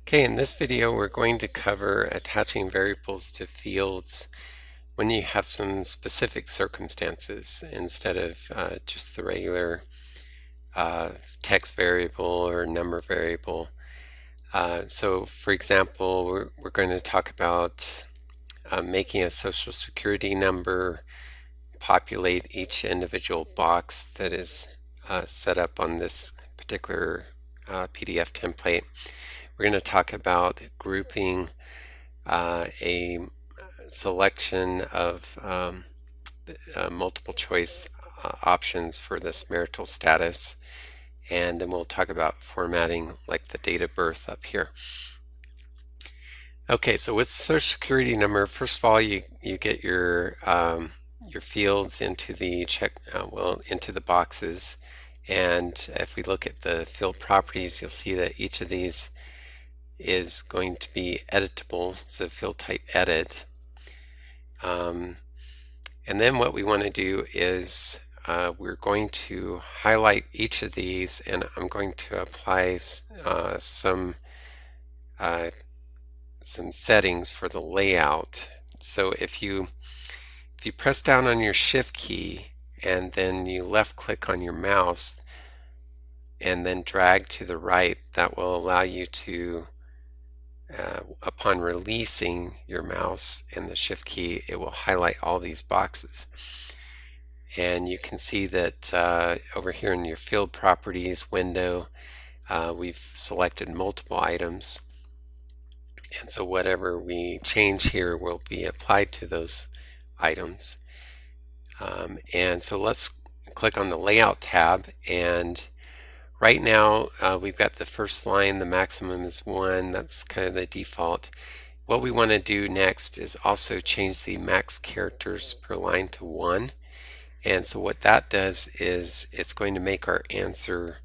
Okay, in this video we're going to cover attaching variables to fields when you have some specific circumstances instead of just the regular uh, text variable or number variable. So for example, we're going to talk about making a social security number populate each individual box that is set up on this particular PDF template. We're going to talk about grouping a selection of multiple choice options for this marital status, and then we'll talk about formatting like the date of birth up here. Okay, so with social security number, first of all, you get your fields into the into the boxes, and if we look at the field properties, you'll see that each of these is going to be editable, so field type edit. And then what we want to do is we're going to highlight each of these, and I'm going to apply some settings for the layout. So if you press down on your shift key and then you left click on your mouse and then drag to the right, that will allow you to upon releasing your mouse and the shift key, it will highlight all these boxes. And you can see that over here in your field properties window, we've selected multiple items. And so whatever we change here will be applied to those items. And so let's click on the Layout tab, and right now we've got the first line, the maximum is 1, that's kind of the default. What we want to do next is also change the max characters per line to 1. And so what that does is it's going to make our answer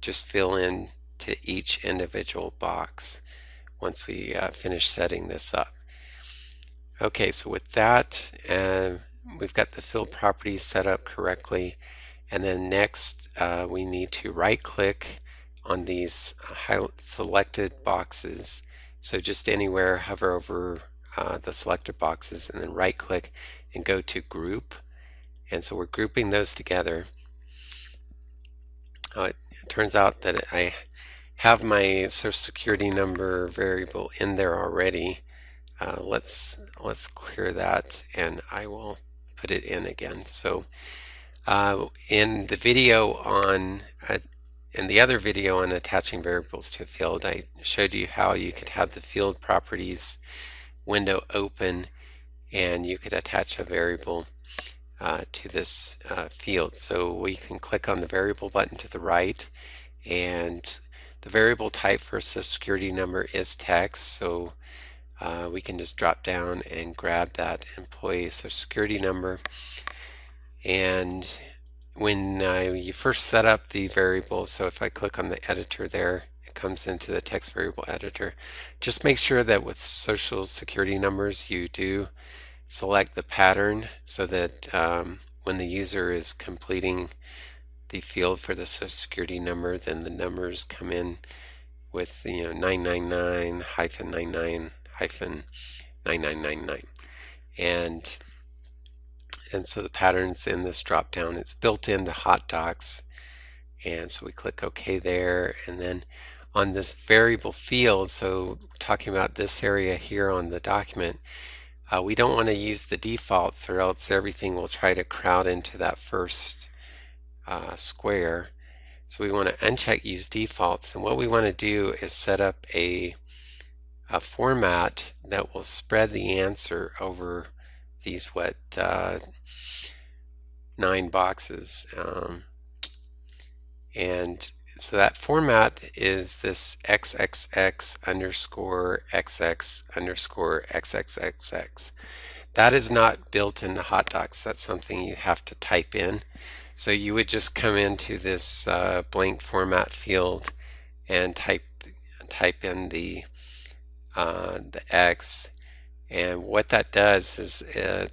just fill in to each individual box once we finish setting this up. Okay, so with that, we've got the field properties set up correctly. And then next, we need to right click on these selected boxes. So just anywhere, hover over the selected boxes and then right click and go to group. And so we're grouping those together. It turns out that I have my social security number variable in there already. Let's clear that, and I will put it in again. So in the video on in the other video on attaching variables to a field, I showed you how you could have the field properties window open and you could attach a variable to this field. So we can click on the variable button to the right, and the variable type for a social security number is text, so we can just drop down and grab that employee social security number. And when you first set up the variable, so if I click on the editor there, it comes into the text variable editor. Just make sure that with social security numbers you do select the pattern so that when the user is completing the field for the social security number, then the numbers come in with 999-99-9999, and so the pattern's in this drop down. It's built into HotDocs, and so we click OK there, and then on this variable field, so talking about this area here on the document, we don't want to use the defaults, or else everything will try to crowd into that first square. So we want to uncheck use defaults, and what we want to do is set up a format that will spread the answer over these 9 boxes, and so that format is this XXX underscore XX underscore XXXX. That is not built into HotDocs. That's something you have to type in. So you would just come into this blank format field and type in the X, and what that does is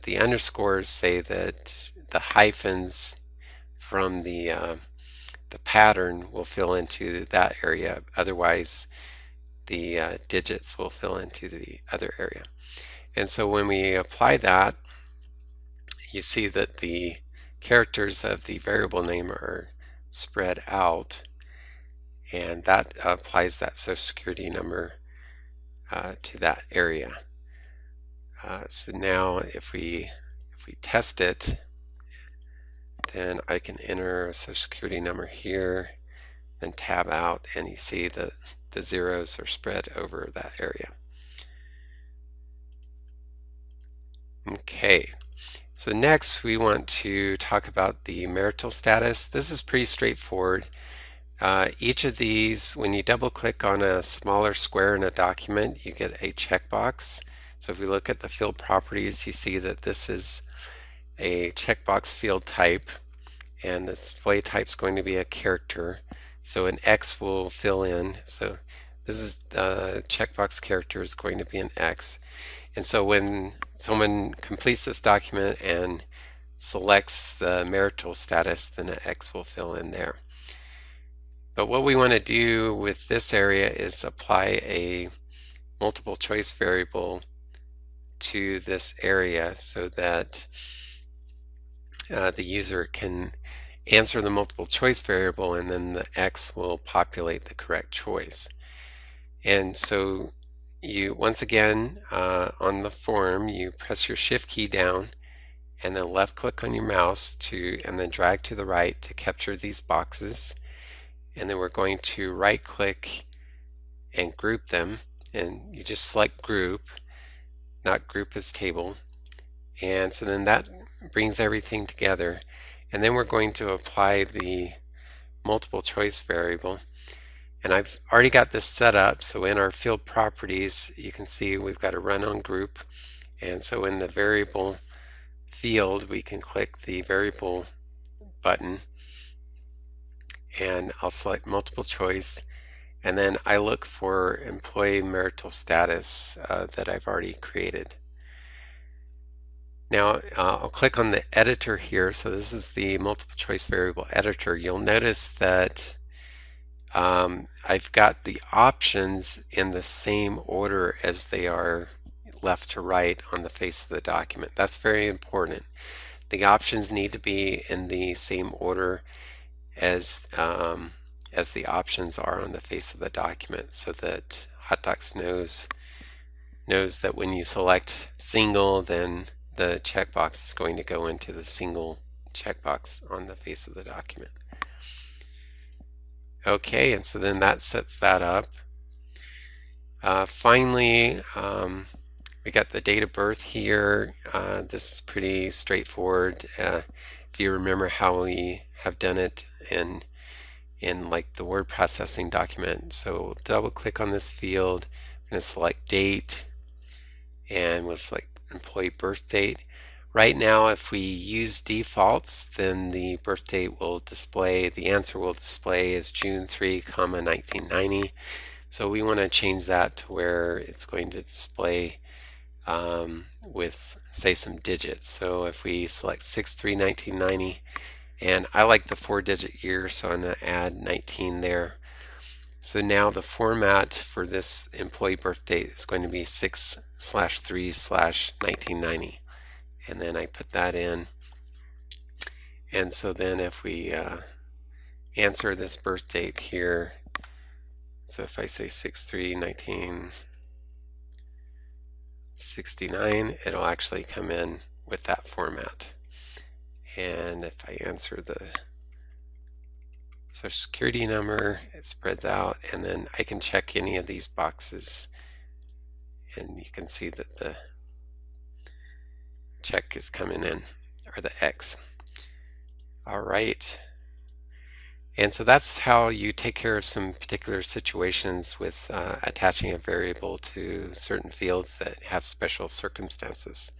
the underscores say that the hyphens from the pattern will fill into that area. Otherwise, the digits will fill into the other area. And so when we apply that, you see that the characters of the variable name are spread out, and that applies that social security number to that area. So now if we test it, then I can enter a social security number here, then tab out, and you see that the zeros are spread over that area. Okay, so next we want to talk about the marital status. This is pretty straightforward. Each of these, when you double click on a smaller square in a document, you get a checkbox. So if we look at the field properties, you see that this is a checkbox field type, and the display type is going to be a character. So an X will fill in. So this is checkbox character is going to be an X. And so when someone completes this document and selects the marital status, then an X will fill in there. But what we want to do with this area is apply a multiple choice variable to this area so that the user can answer the multiple choice variable, and then the X will populate the correct choice. And so you, once again, on the form, you press your shift key down and then left click on your mouse and then drag to the right to capture these boxes. And then we're going to right click and group them, and you just select group, not group as table. And so then that brings everything together, and then we're going to apply the multiple choice variable. And I've already got this set up, so in our field properties you can see we've got a run on group, and so in the variable field we can click the variable button, and I'll select multiple choice, and then I look for employee marital status that I've already created. Now I'll click on the editor here. So this is the multiple choice variable editor. You'll notice that I've got the options in the same order as they are left to right on the face of the document. That's very important. The options need to be in the same order as the options are on the face of the document, so that HotDocs knows that when you select single, then the checkbox is going to go into the single checkbox on the face of the document. Okay, and so then that sets that up. Finally, we got the date of birth here. This is pretty straightforward. If you remember how we have done it in like the word processing document. So double click on this field, I'm going to select date, and we'll select employee birth date. Right now, if we use defaults, then the birth date will display, the answer will display as June 3, 1990. So we want to change that to where it's going to display with, say, some digits. So if we select 6/3/1990, and I like the 4-digit year, so I'm going to add 19 there. So now the format for this employee birth date is going to be 6/3/1990, and then I put that in. And so then if we answer this birth date here, so if I say 6/3/1969, it'll actually come in with that format. And if I answer the Social Security number, it spreads out, and then I can check any of these boxes, and you can see that the check is coming in, or the X. All right. And so that's how you take care of some particular situations with attaching a variable to certain fields that have special circumstances.